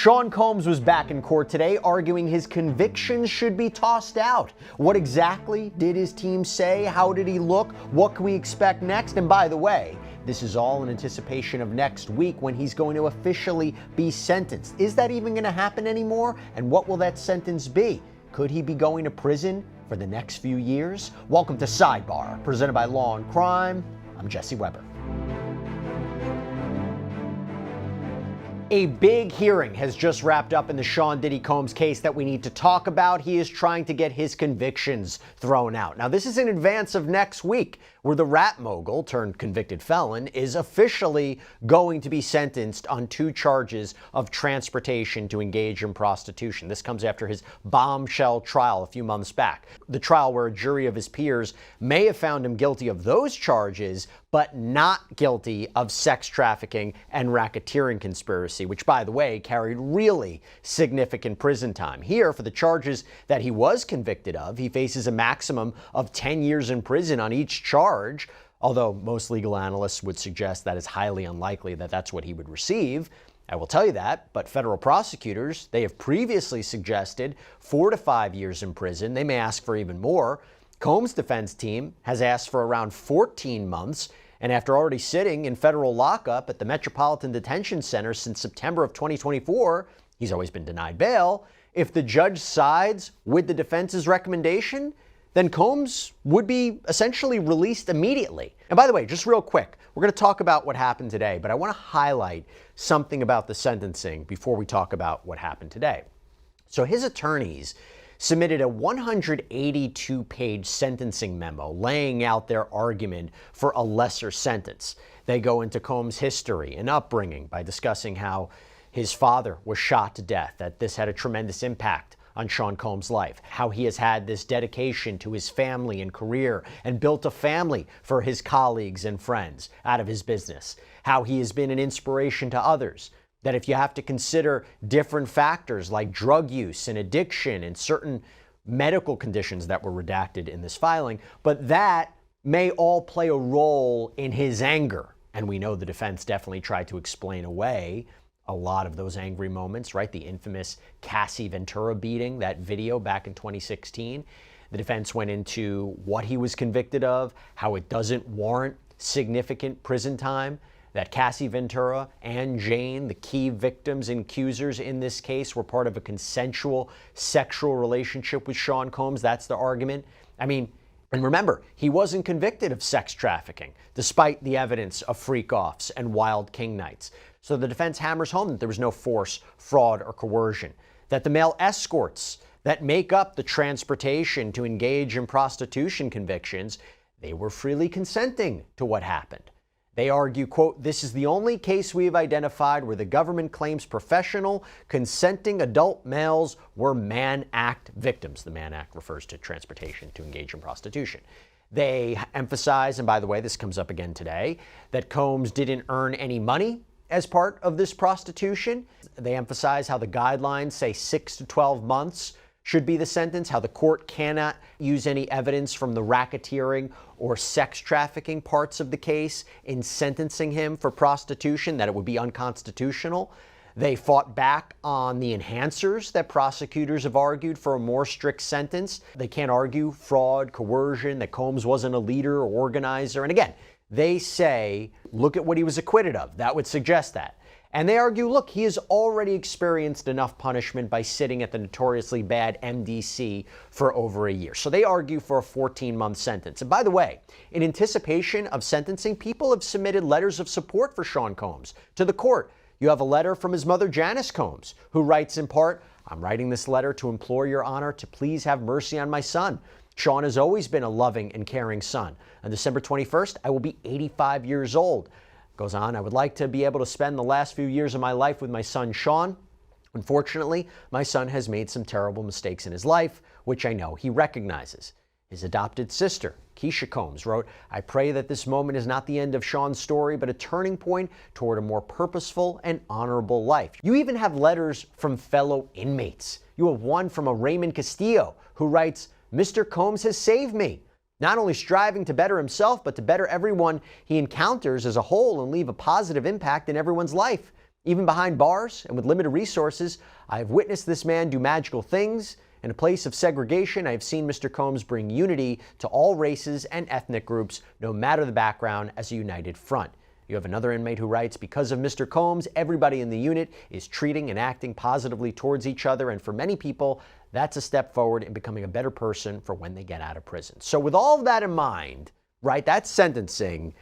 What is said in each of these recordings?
Sean Combs was back in court today arguing his convictions should be tossed out. What exactly did his team say? How did he look? What can we expect next? And by the way, this is all in anticipation of next week when he's going to officially be sentenced. Is that even going to happen anymore? And what will that sentence be? Could he be going to prison for the next few years? Welcome to Sidebar, presented by Law&Crime. I'm Jesse Weber. A big hearing has just wrapped up in the Sean Diddy Combs case that we need to talk about. He is trying to get his convictions thrown out. Now, this is in advance of next week, where the rap mogul turned convicted felon is officially going to be sentenced on 2 charges of transportation to engage in prostitution. This comes after his bombshell trial a few months back. The trial where a jury of his peers may have found him guilty of those charges, but not guilty of sex trafficking and racketeering conspiracy, which, by the way, carried really significant prison time. Here, for the charges that he was convicted of, he faces a maximum of 10 years in prison on each charge, although most legal analysts would suggest that is highly unlikely that that's what he would receive. I will tell you that, but federal prosecutors, they have previously suggested 4 to 5 years in prison. They may ask for even more. Combs' defense team has asked for around 14 months. And after already sitting in federal lockup at the Metropolitan Detention Center since September of 2024, he's always been denied bail. If the judge sides with the defense's recommendation, then Combs would be essentially released immediately. And by the way, just real quick, we're going to talk about what happened today, but I want to highlight something about the sentencing before we talk about what happened today. So his attorneys submitted a 182-page sentencing memo laying out their argument for a lesser sentence. They go into Combs' history and upbringing by discussing how his father was shot to death, that this had a tremendous impact on Sean Combs' life, how he has had this dedication to his family and career and built a family for his colleagues and friends out of his business, how he has been an inspiration to others, that if you have to consider different factors like drug use and addiction and certain medical conditions that were redacted in this filing, but that may all play a role in his anger. And we know the defense definitely tried to explain away a lot of those angry moments, right? The infamous Kaye Ventura beating, that video back in 2016. The defense went into what he was convicted of, how it doesn't warrant significant prison time, that Kaye Ventura and Jane, the key victims and accusers in this case, were part of a consensual sexual relationship with Sean Combs. That's the argument. I mean, and remember, he wasn't convicted of sex trafficking, despite the evidence of freak-offs and wild king nights. So the defense hammers home that there was no force, fraud, or coercion, that the male escorts that make up the transportation to engage in prostitution convictions, they were freely consenting to what happened. They argue, quote, "This is the only case we have identified where the government claims professional, consenting adult males were Mann Act victims." The Mann Act refers to transportation to engage in prostitution. They emphasize, and by the way, this comes up again today, that Combs didn't earn any money as part of this prostitution. They emphasize how the guidelines say 6 to 12 months should be the sentence, how the court cannot use any evidence from the racketeering or sex trafficking parts of the case in sentencing him for prostitution, that it would be unconstitutional. They fought back on the enhancers that prosecutors have argued for a more strict sentence. They can't argue fraud, coercion, that Combs wasn't a leader or organizer. And again, they say, look at what he was acquitted of. That would suggest that. And they argue, look, he has already experienced enough punishment by sitting at the notoriously bad MDC for over a year. So they argue for a 14-month sentence. And by the way, in anticipation of sentencing, people have submitted letters of support for Sean Combs to the court. You have a letter from his mother, Janice Combs, who writes in part, "I'm writing this letter to implore your honor to please have mercy on my son. Sean has always been a loving and caring son. On December 21st, I will be 85 years old. Goes on, I would like to be able to spend the last few years of my life with my son, Sean. Unfortunately, my son has made some terrible mistakes in his life, which I know he recognizes." His adopted sister, Keisha Combs, wrote, "I pray that this moment is not the end of Sean's story, but a turning point toward a more purposeful and honorable life." You even have letters from fellow inmates. You have one from a Raymond Castillo, who writes, "Mr. Combs has saved me. Not only striving to better himself, but to better everyone he encounters as a whole and leave a positive impact in everyone's life. Even behind bars and with limited resources, I have witnessed this man do magical things. In a place of segregation, I have seen Mr. Combs bring unity to all races and ethnic groups, no matter the background, as a united front. You have another inmate who writes, because of Mr. Combs, everybody in the unit is treating and acting positively towards each other, and for many people, that's a step forward in becoming a better person for when they get out of prison. So with all of that in mind, right, that's sentencing.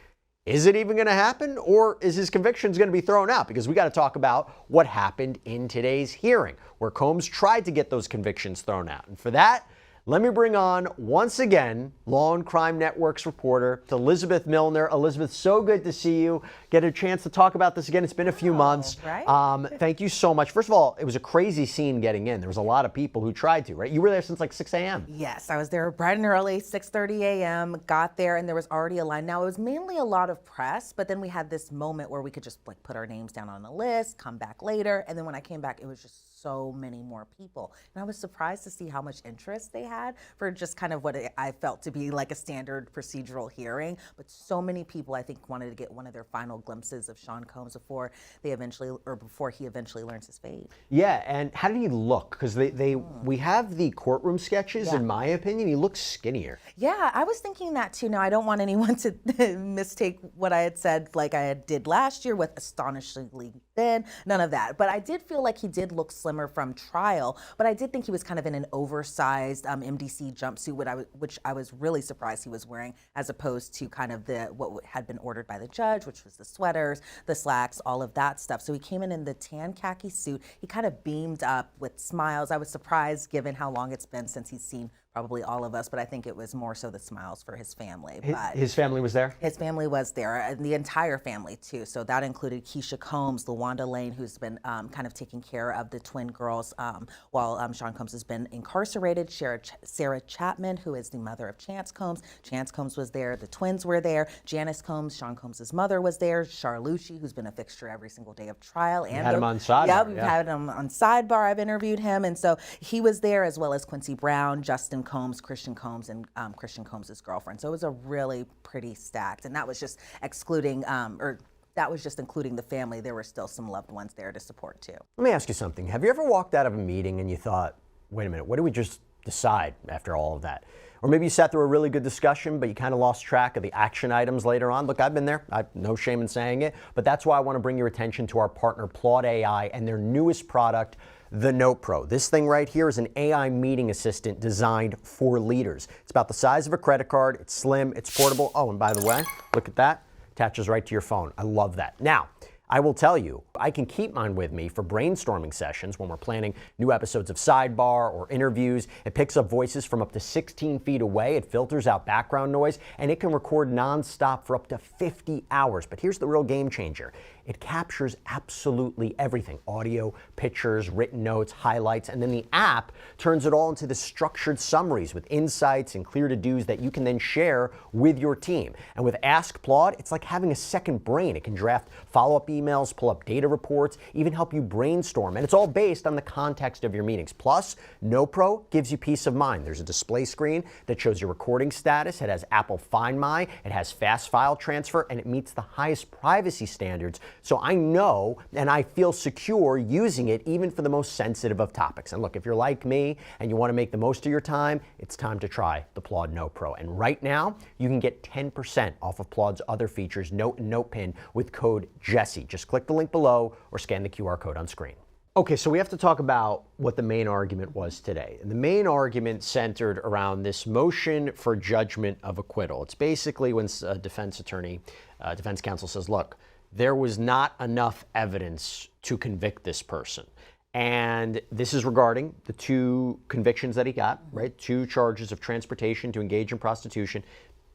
Is it even going to happen, or is his convictions going to be thrown out? Because we got to talk about what happened in today's hearing, where Combs tried to get those convictions thrown out. And for that, let me bring on, once again, Law and Crime Network's reporter, Elizabeth Millner. Elizabeth, so good to see you. Get a chance to talk about this again. It's been a few months. Right? Thank you so much. First of all, it was a crazy scene getting in. There was a lot of people who tried to, right? You were there since like 6 a.m. Yes, I was there bright and early, 6:30 a.m., got there, and there was already a line. Now, it was mainly a lot of press, but then we had this moment where we could just like put our names down on the list, come back later, and then when I came back, it was just so many more people. And I was surprised to see how much interest they had for just kind of what I felt to be like a standard procedural hearing. But so many people, I think, wanted to get one of their final glimpses of Sean Combs before he eventually learns his fate. Yeah, and how did he look? Because we have the courtroom sketches. In my opinion, he looks skinnier. Yeah, I was thinking that too. Now, I don't want anyone to mistake what I had said like I did last year with astonishingly thin, none of that. But I did feel like he did look slimmer from trial, but I did think he was kind of in an oversized MDC jumpsuit, which I was really surprised he was wearing, as opposed to kind of what had been ordered by the judge, which was the sweaters, the slacks, all of that stuff. So he came in the tan khaki suit. He kind of beamed up with smiles. I was surprised given how long it's been since he's seen probably all of us, but I think it was more so the smiles for his family. His family was there? His family was there, and the entire family too. So that included Keisha Combs, LaWanda Lane, who's been kind of taking care of the twin girls while Sean Combs has been incarcerated. Sarah Chapman, who is the mother of Chance Combs. Chance Combs was there. The twins were there. Janice Combs, Sean Combs' mother, was there. Charlucci, who's been a fixture every single day of trial. And had him on Sidebar. Yeah, we've had him on Sidebar. I've interviewed him, and so he was there, as well as Quincy Brown, Justin Combs, Christian Combs, and Christian Combs' girlfriend. So it was a really pretty stacked, and that was just excluding, that was just including the family. There were still some loved ones there to support too. Let me ask you something. Have you ever walked out of a meeting and you thought, wait a minute, what did we just decide after all of that? Or maybe you sat through a really good discussion, but you kind of lost track of the action items later on. Look, I've been there. I've no shame in saying it, but that's why I want to bring your attention to our partner, Plaude AI, and their newest product, the Note Pro. This thing right here is an AI meeting assistant designed for leaders. It's about the size of a credit card. It's slim, it's portable. Oh, and by the way, look at that. Attaches right to your phone. I love that. Now, I will tell you, I can keep mine with me for brainstorming sessions when we're planning new episodes of Sidebar or interviews. It picks up voices from up to 16 feet away. It filters out background noise, and it can record nonstop for up to 50 hours. But here's the real game changer. It captures absolutely everything: audio, pictures, written notes, highlights, and then the app turns it all into the structured summaries with insights and clear to-dos that you can then share with your team. And with Ask Plaude, it's like having a second brain. It can draft follow-up emails, pull up data reports, even help you brainstorm, and it's all based on the context of your meetings. Plus, NoPro gives you peace of mind. There's a display screen that shows your recording status. It has Apple Find My, it has fast file transfer, and it meets the highest privacy standards. So I know and I feel secure using it even for the most sensitive of topics. And look, if you're like me and you want to make the most of your time, it's time to try the Plaude Note Pro. And right now, you can get 10% off of Plaude's other features, Note and Notepin, with code Jesse. Just click the link below or scan the QR code on screen. Okay, so we have to talk about what the main argument was today. And the main argument centered around this motion for judgment of acquittal. It's basically when a defense counsel says, look, there was not enough evidence to convict this person. And this is regarding the 2 convictions that he got, right? 2 charges of transportation to engage in prostitution.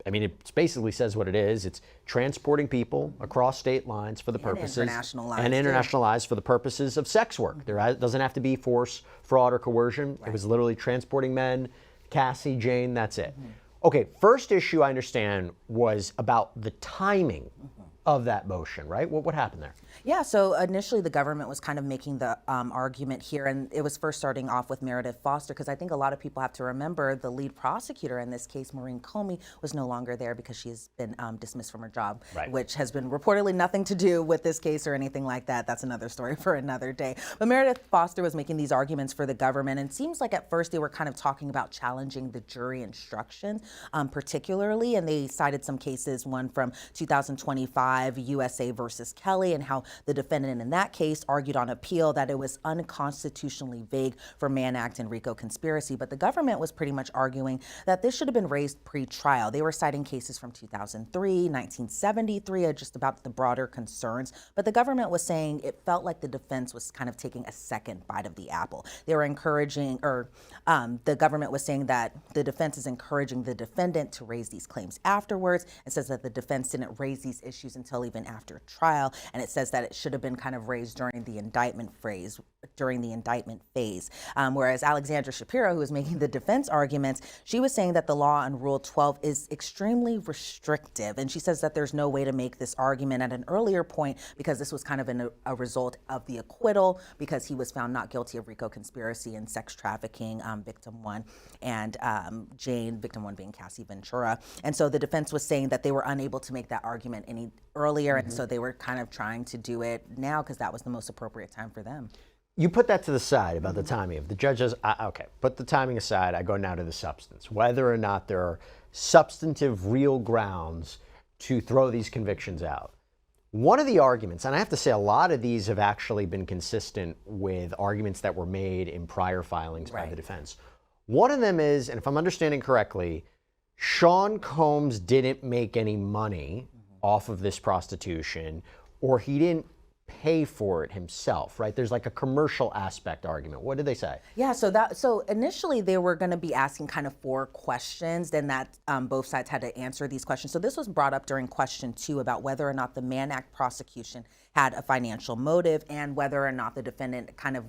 I mean, it basically says what it is. It's transporting people across state lines for the purposes and international lines for the purposes of sex work. There doesn't have to be force, fraud, or coercion. Right. It was literally transporting men. Cassie, Jane, that's it. Okay, first issue I understand was about the timing of that motion, right? What happened there? Yeah, so initially the government was kind of making the argument here, and it was first starting off with Meredith Foster, because I think a lot of people have to remember the lead prosecutor in this case, Maureen Comey, was no longer there because she's been dismissed from her job, right, which has been reportedly nothing to do with this case or anything like that. That's another story for another day. But Meredith Foster was making these arguments for the government, and it seems like at first they were kind of talking about challenging the jury instructions, particularly, and they cited some cases, one from 2025, USA versus Kelly, and how the defendant in that case argued on appeal that it was unconstitutionally vague for Mann Act and RICO conspiracy. But the government was pretty much arguing that this should have been raised pre-trial. They were citing cases from 2003, 1973, just about the broader concerns. But the government was saying it felt like the defense was kind of taking a second bite of the apple. They were encouraging, or the government was saying that the defense is encouraging the defendant to raise these claims afterwards. It says that the defense didn't raise these issues until even after trial, and it says that it should have been kind of raised during the indictment phase. Whereas Alexandra Shapiro, who was making the defense arguments, she was saying that the law on Rule 12 is extremely restrictive, and she says that there's no way to make this argument at an earlier point because this was kind of a result of the acquittal, because he was found not guilty of RICO conspiracy and sex trafficking, victim one, and Jane, victim one being Cassie Ventura. And so the defense was saying that they were unable to make that argument any earlier, and so they were kind of trying to do it now because that was the most appropriate time for them. You put that to the side about the timing of the judges. Okay, put the timing aside. I go now to the substance, whether or not there are substantive, real grounds to throw these convictions out. One of the arguments, and I have to say a lot of these have actually been consistent with arguments that were made in prior filings by the defense. One of them is, and if I'm understanding correctly, Sean Combs didn't make any money off of this prostitution, or he didn't pay for it himself, right? There's like a commercial aspect argument. What did they say? Yeah, so initially they were going to be asking kind of 4 questions, then that both sides had to answer these questions. So this was brought up during question 2 about whether or not the Mann Act prosecution had a financial motive and whether or not the defendant kind of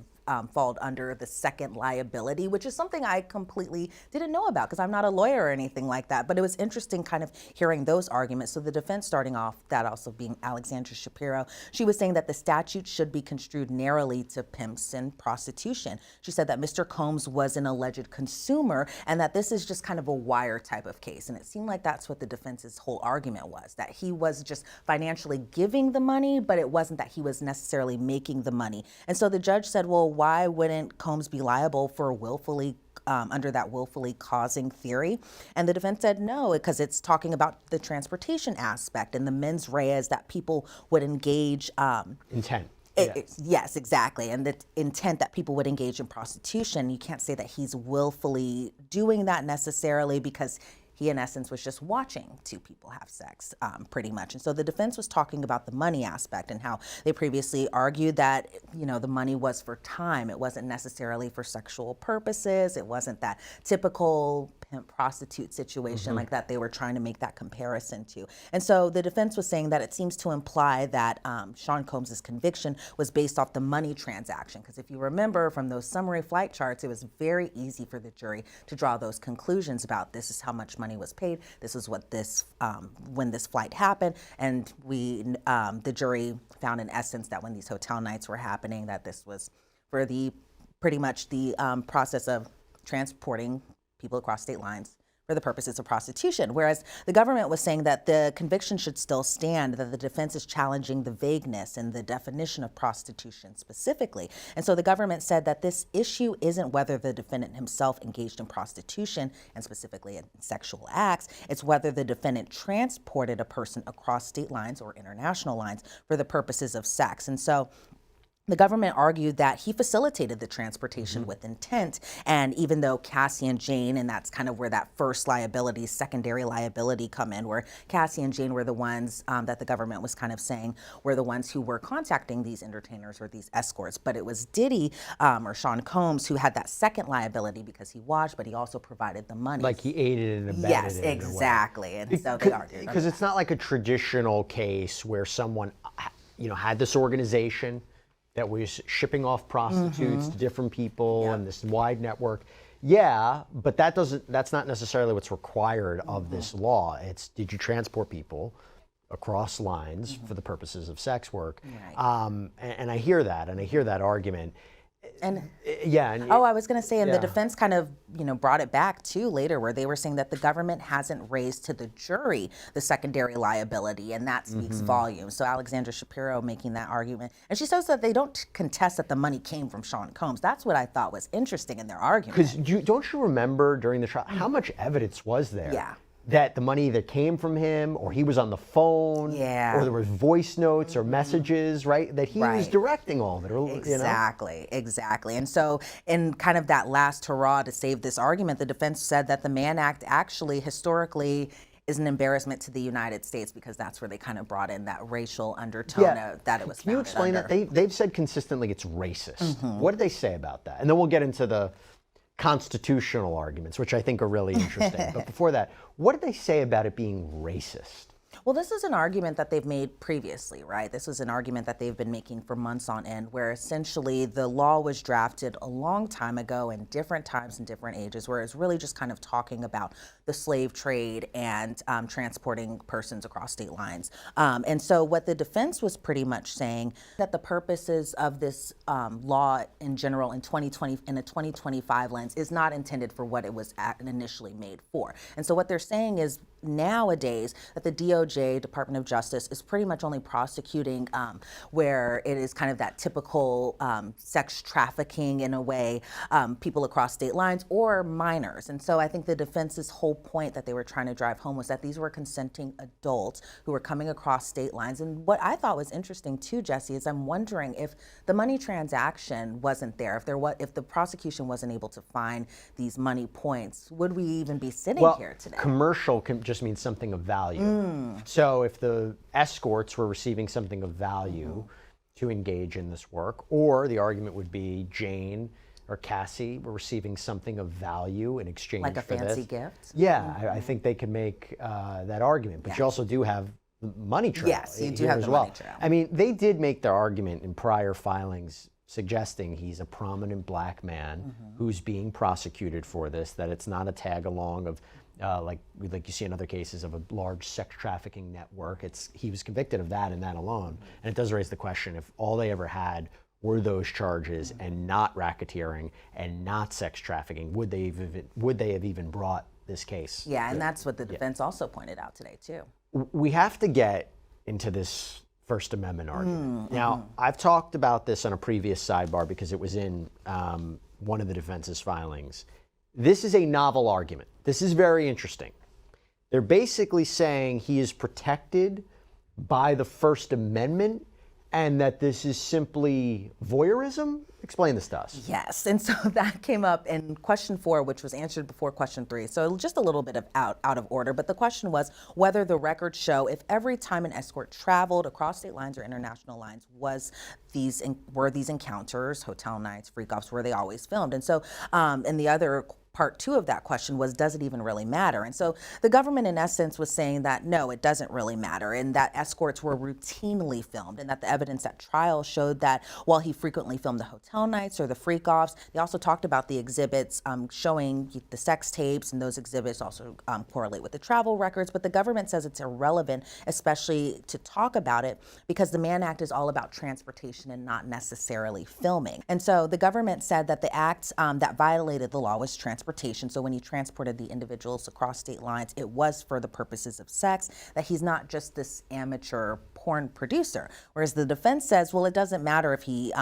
fall under the second liability, which is something I completely didn't know about because I'm not a lawyer or anything like that. But it was interesting kind of hearing those arguments. So the defense, starting off, that also being Alexandra Shapiro, she was saying that the statute should be construed narrowly to pimps and prostitution. She said that Mr. Combs was an alleged consumer and that this is just kind of a wire type of case. And it seemed like that's what the defense's whole argument was, that he was just financially giving the money, but it wasn't that he was necessarily making the money. And so the judge said, well, why wouldn't Combs be liable for willfully under that willfully causing theory? And the defense said no, because it's talking about the transportation aspect and the mens reas that people would engage. Intent. Yes, exactly. And the intent that people would engage in prostitution, you can't say that he's willfully doing that necessarily because he, in essence, was just watching 2 people have sex, pretty much. And so the defense was talking about the money aspect and how they previously argued that, you know, the money was for time. It wasn't necessarily for sexual purposes. It wasn't that typical pimp prostitute situation like that they were trying to make that comparison to. And so the defense was saying that it seems to imply that Sean Combs' conviction was based off the money transaction. Because if you remember from those summary flight charts, it was very easy for the jury to draw those conclusions about this is how much money was paid, this is what this, when this flight happened, and the jury found in essence that when these hotel nights were happening, that this was for the pretty much the process of transporting people across state lines for the purposes of prostitution. Whereas the government was saying that the conviction should still stand, that the defense is challenging the vagueness and the definition of prostitution specifically. And so the government said that this issue isn't whether the defendant himself engaged in prostitution and specifically in sexual acts, it's whether the defendant transported a person across state lines or international lines for the purposes of sex. And so the government argued that he facilitated the transportation with intent. And even though Cassie and Jane, and that's kind of where that first liability, secondary liability come in, where Cassie and Jane were the ones that the government was kind of saying were the ones who were contacting these entertainers or these escorts. But it was Diddy or Sean Combs who had that second liability because he watched, but he also provided the money. Like he aided and abetted Yes, it exactly. And so they argued. Because it's not like a traditional case where someone, had this organization that was shipping off prostitutes to different people and this wide network. Yeah, but that's not necessarily what's required of this law. It's, did you transport people across lines for the purposes of sex work. Right. And I hear that, and I hear that argument. And yeah. And I was going to say, and yeah. the defense kind of, brought it back too later, where they were saying that the government hasn't raised to the jury the secondary liability, and that speaks volumes. So Alexandra Shapiro making that argument, and she says that they don't contest that the money came from Sean Combs. That's what I thought was interesting in their argument. Because don't you remember during the trial how much evidence was there? Yeah. That the money either came from him, or he was on the phone, Yeah. or there were voice notes or messages, right? That he was directing all of it. Or, Exactly. And so in kind of that last hurrah to save this argument, the defense said that the Mann Act actually historically is an embarrassment to the United States, because that's where they kind of brought in that racial undertone that it was. Can you explain that? They've said consistently it's racist. What did they say about that? And then we'll get into the constitutional arguments, which I think are really interesting. But before that, what did they say about it being racist? Well, this is an argument that they've made previously, right? This was an argument that they've been making for months on end, where essentially the law was drafted a long time ago in different times and different ages, where it's really just kind of talking about the slave trade and transporting persons across state lines. And so what the defense was pretty much saying, that the purposes of this law in general in 2020, in a 2025 lens, is not intended for what it was initially made for. And so what they're saying is, nowadays, that the DOJ, Department of Justice, is pretty much only prosecuting where it is kind of that typical sex trafficking, in a way, people across state lines, or minors. And so I think the defense's whole point that they were trying to drive home was that these were consenting adults who were coming across state lines. And what I thought was interesting too, Jesse, is I'm wondering if the money transaction wasn't there, if the prosecution wasn't able to find these money points, would we even be sitting here today? Commercial just means something of value. So if the escorts were receiving something of value to engage in this work, or the argument would be Jane or Cassie were receiving something of value in exchange for this. Like a fancy gift? Yeah, I think they could make that argument. But you also do have the money trail. Yes, you do have the money trail. I mean, they did make their argument in prior filings, suggesting he's a prominent black man who's being prosecuted for this, that it's not a tag along of like you see in other cases of a large sex trafficking network. He was convicted of that and that alone. And it does raise the question, if all they ever had were those charges and not racketeering and not sex trafficking, would they have even brought this case? Yeah, and that's what the defense also pointed out today too. We have to get into this First Amendment argument. Now, I've talked about this on a previous sidebar because it was in one of the defense's filings. This is a novel argument. This is very interesting. They're basically saying he is protected by the First Amendment and that this is simply voyeurism? Explain this to us. Yes, and so that came up in question 4, which was answered before question 3. So just a little bit of out of order, but the question was whether the records show if every time an escort traveled across state lines or international lines were these encounters, hotel nights, freak-offs, were they always filmed? And so, and the other part 2 of that question was, does it even really matter? And so the government, in essence, was saying that no, it doesn't really matter, and that escorts were routinely filmed, and that the evidence at trial showed that while he frequently filmed the hotel nights or the freak-offs, they also talked about the exhibits showing the sex tapes, and those exhibits also correlate with the travel records. But the government says it's irrelevant, especially to talk about it, because the Mann Act is all about transportation and not necessarily filming. And so the government said that the act that violated the law was transportation. So when he transported the individuals across state lines, it was for the purposes of sex, that he's not just this amateur porn producer. Whereas the defense says, well, it doesn't matter if he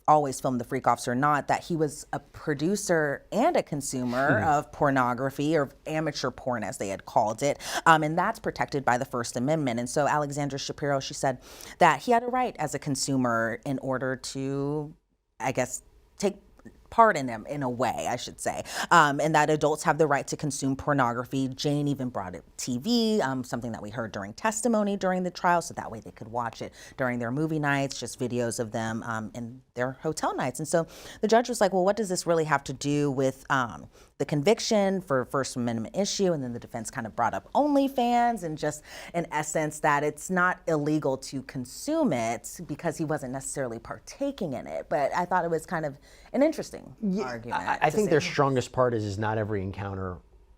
always filmed the freak-offs or not, that he was a producer and a consumer of pornography, or amateur porn as they had called it, and that's protected by the First Amendment. And so Alexandra Shapiro, she said that he had a right as a consumer in order to, I guess, take part in them, in a way, I should say, and that adults have the right to consume pornography. Jane even brought it TV, something that we heard during testimony during the trial, so that way they could watch it during their movie nights, just videos of them in their hotel nights. And so the judge was like, well, what does this really have to do with the conviction for First Amendment issue? And then the defense kind of brought up OnlyFans, and just in essence that it's not illegal to consume it because he wasn't necessarily partaking in it. But I thought it was kind of an interesting argument. I think their strongest part is not every encounter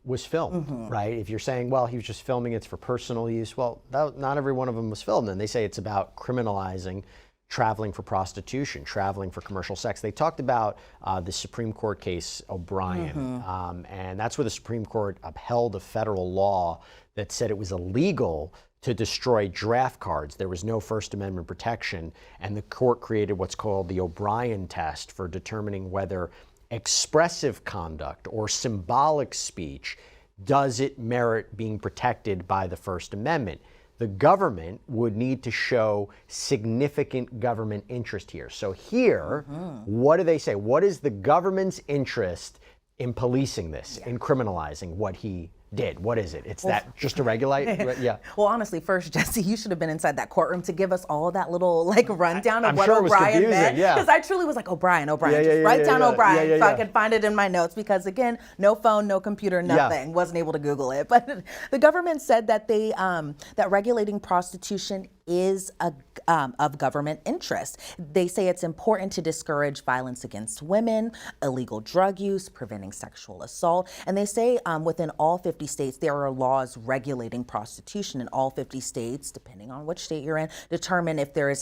was filmed, right? If you're saying, well, he was just filming it's for personal use, well, not every one of them was filmed. And they say it's about criminalizing traveling for prostitution, traveling for commercial sex. They talked about the Supreme Court case O'Brien, and that's where the Supreme Court upheld a federal law that said it was illegal to destroy draft cards. There was no First Amendment protection, and the court created what's called the O'Brien test for determining whether expressive conduct or symbolic speech, does it merit being protected by the First Amendment? The government would need to show significant government interest here. So here, what do they say? What is the government's interest in policing this, in criminalizing what he did? What is it? It's that just to regulate? Yeah. Well, honestly, first, Jesse, you should have been inside that courtroom to give us all that little rundown of I'm what sure it was O'Brien confusing, meant. yeah. Because I truly was like, O'Brien, Yeah, just write down O'Brien so I yeah. could find it in my notes. Because again, no phone, no computer, nothing. Wasn't able to Google it. But the government said that they that regulating prostitution is of government interest. They say it's important to discourage violence against women, illegal drug use, preventing sexual assault. And they say within all 50 states, there are laws regulating prostitution in all 50 states, depending on which state you're in, determine if there is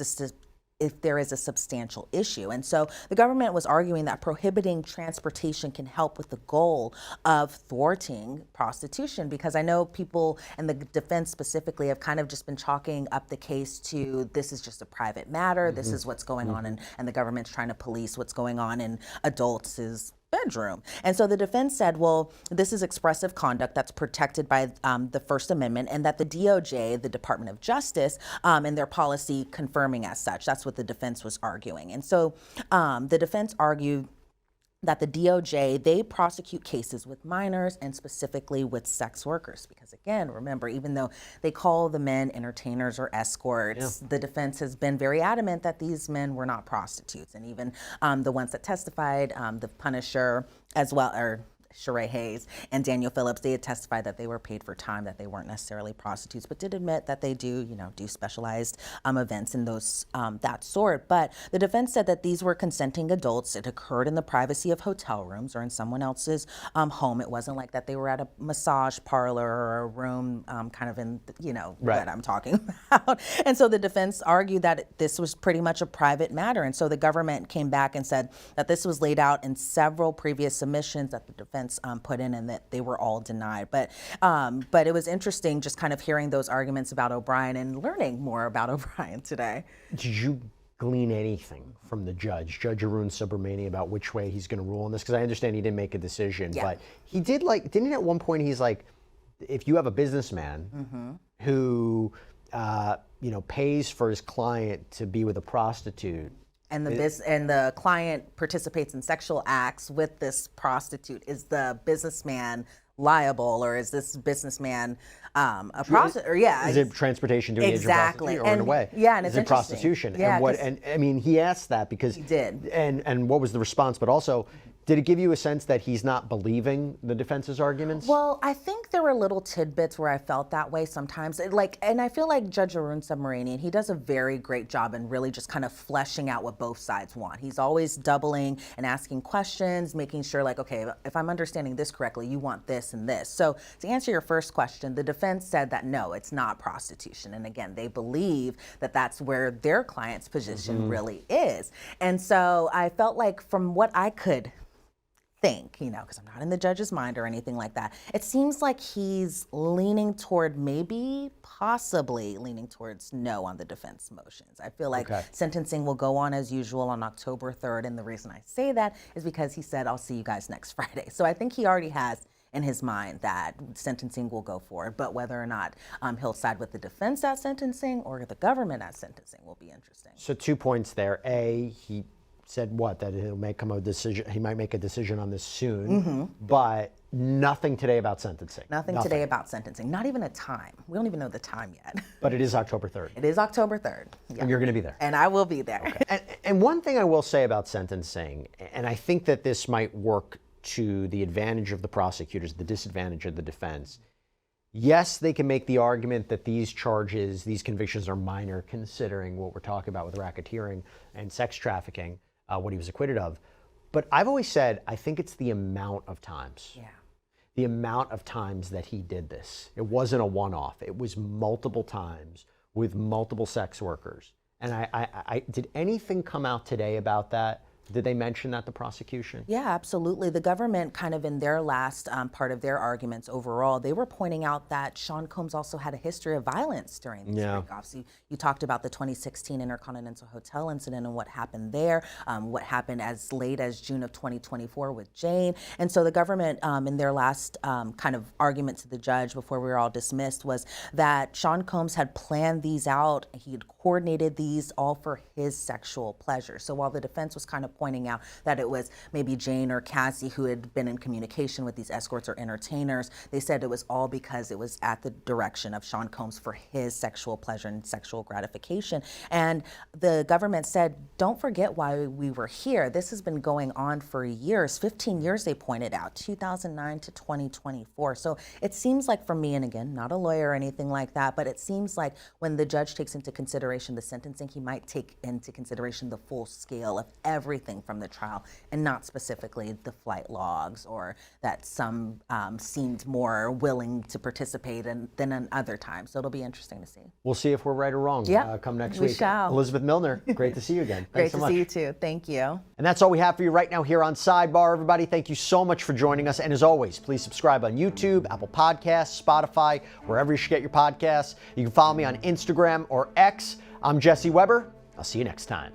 a substantial issue. And so the government was arguing that prohibiting transportation can help with the goal of thwarting prostitution, because I know people, and the defense specifically, have kind of just been chalking up the case to this is just a private matter, this is what's going on, and the government's trying to police what's going on in adults' bedroom. And so the defense said, well, this is expressive conduct that's protected by the First Amendment, and that the DOJ, the Department of Justice, and their policy confirming as such. That's what the defense was arguing. And so the defense argued that the DOJ, they prosecute cases with minors and specifically with sex workers. Because again, remember, even though they call the men entertainers or escorts, the defense has been very adamant that these men were not prostitutes. And even the ones that testified, the Punisher as well, or Sheree Hayes and Daniel Phillips, they had testified that they were paid for time, that they weren't necessarily prostitutes, but did admit that they do specialized events in those that sort. But the defense said that these were consenting adults. It occurred in the privacy of hotel rooms or in someone else's home. It wasn't like that they were at a massage parlor or a room kind of in, what I'm talking about. And so the defense argued that this was pretty much a private matter. And so the government came back and said that this was laid out in several previous submissions that the defense put in, and that they were all denied. But it was interesting just kind of hearing those arguments about O'Brien and learning more about O'Brien today. Did you glean anything from the Judge Arun Subramanian, about which way he's going to rule on this? Because I understand he didn't make a decision, but he did, didn't he at one point, he's like, if you have a businessman who pays for his client to be with a prostitute, and the client participates in sexual acts with this prostitute, is the businessman liable, or is this businessman a prostitute? Is it transportation to engage in prostitution, or in a way? Yeah, and is it prostitution? Yeah, and I mean, he asked that because he did. And what was the response? But also, did it give you a sense that he's not believing the defense's arguments? Well, I think there were little tidbits where I felt that way sometimes. And I feel like Judge Arun Subramanian, he does a very great job in really just kind of fleshing out what both sides want. He's always doubling and asking questions, making sure okay, if I'm understanding this correctly, you want this and this. So to answer your first question, the defense said that no, it's not prostitution. And again, they believe that that's where their client's position really is. And so I felt like, from what I could think, because I'm not in the judge's mind or anything like that, it seems like he's leaning toward possibly leaning towards no on the defense motions. I feel like sentencing will go on as usual on October 3rd. And the reason I say that is because he said, I'll see you guys next Friday. So I think he already has in his mind that sentencing will go forward. But whether or not he'll side with the defense at sentencing or the government at sentencing will be interesting. So 2 points there. A, he said that he might make a decision on this soon, but nothing today about sentencing. Nothing today about sentencing, not even a time. We don't even know the time yet. But it is October 3rd. It is October 3rd. Yeah. And you're going to be there. And I will be there. Okay. And one thing I will say about sentencing, and I think that this might work to the advantage of the prosecutors, the disadvantage of the defense. Yes, they can make the argument that these charges, these convictions are minor, considering what we're talking about with racketeering and sex trafficking, what he was acquitted of. But I've always said, I think it's the amount of times. Yeah. the amount of times that he did this. It wasn't a one-off. It was multiple times with multiple sex workers. And I did anything come out today about that? Did they mention that, the prosecution? Yeah, absolutely. The government kind of in their last part of their arguments overall, they were pointing out that Sean Combs also had a history of violence during these breakoffs. You talked about the 2016 Intercontinental Hotel incident and what happened there, what happened as late as June of 2024 with Jane. And so the government in their last kind of argument to the judge before we were all dismissed was that Sean Combs had planned these out. He had coordinated these all for his sexual pleasure. So while the defense was kind of pointing out that it was maybe Jane or Cassie who had been in communication with these escorts or entertainers, they said it was all because it was at the direction of Sean Combs for his sexual pleasure and sexual gratification. And the government said, don't forget why we were here. This has been going on for years, 15 years they pointed out, 2009 to 2024. So it seems like for me, and again, not a lawyer or anything like that, but it seems like when the judge takes into consideration the sentencing, he might take into consideration the full scale of everything from the trial and not specifically the flight logs or that some seemed more willing to participate than in other times. So it'll be interesting to see. We'll see if we're right or wrong come next we week. Shall. Elizabeth Millner, great to see you again. Great Thanks so to much. see you too. Thank you. And that's all we have for you right now here on Sidebar, everybody. Thank you so much for joining us. And as always, please subscribe on YouTube, Apple Podcasts, Spotify, wherever you should get your podcasts. You can follow me on Instagram or X. I'm Jesse Weber. I'll see you next time.